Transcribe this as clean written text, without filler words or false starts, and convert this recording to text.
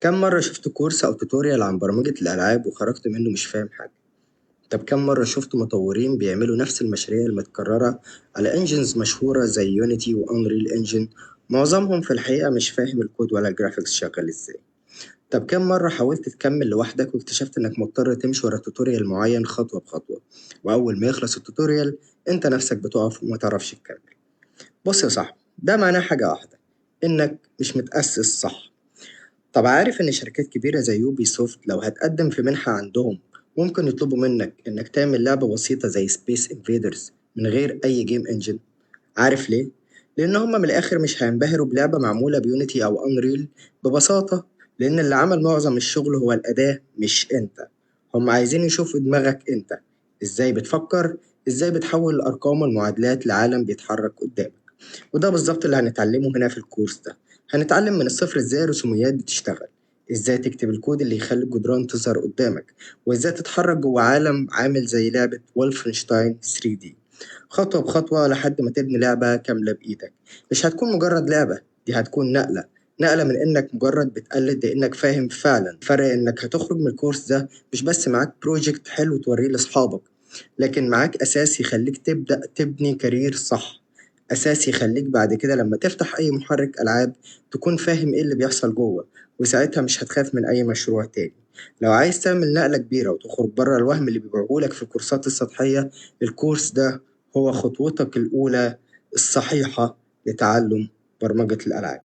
كم مرة شفت كورس أو توتوريال عن برمجة الألعاب وخرجت منه مش فاهم حاجة؟ طب كم مرة شفت مطورين بيعملوا نفس المشاريع المتكررة على انجنز مشهورة زي يونيتي وانريل انجن، معظمهم في الحقيقة مش فاهم الكود ولا الجرافيكس شغال ازاي؟ طب كم مرة حاولت تكمل لوحدك واكتشفت انك مضطر تمشي ورا توتوريال معين خطوة بخطوة، وأول ما يخلص التوتوريال انت نفسك بتقف وما تعرفش تكمل؟ بص يا صاحبي، ده معناه حاجة واحدة، انك مش متأسس صح. طب عارف إن شركات كبيرة زي يوبي سوفت لو هتقدم في منحة عندهم ممكن يطلبوا منك إنك تعمل لعبة بسيطة زي سبيس انفيدرز من غير أي جيم انجن؟ عارف ليه؟ لأن هما من الآخر مش هينبهروا بلعبة معمولة بيونيتي أو أنريل ببساطة، لأن اللي عمل معظم الشغل هو الأداة مش أنت. هما عايزين يشوفوا دماغك أنت، إزاي بتفكر، إزاي بتحول الأرقام والمعادلات لعالم بيتحرك قدامك. وده بالظبط اللي هنتعلمه هنا في الكورس ده. هنتعلم من الصفر ازاي الرسوميات بتشتغل، ازاي تكتب الكود اللي يخلي الجدران تظهر قدامك، وازاي تتحرك جوه عالم عامل زي لعبة وولفنشتاين 3D، خطوة بخطوة لحد ما تبني لعبة كاملة بإيدك. مش هتكون مجرد لعبة، دي هتكون نقلة من إنك مجرد بتقلد لإنك فاهم فعلا. فرق إنك هتخرج من الكورس ده مش بس معاك بروجكت حلو توريه لأصحابك، لكن معاك أساس يخليك تبدأ تبني كارير صح، أساس يخليك بعد كده لما تفتح أي محرك ألعاب تكون فاهم إيه اللي بيحصل جوه، وساعتها مش هتخاف من أي مشروع تاني. لو عايز تعمل نقلة كبيرة وتخرج بره الوهم اللي بيبيعهولك في الكورسات السطحية، الكورس ده هو خطوتك الأولى الصحيحة لتعلم برمجة الألعاب.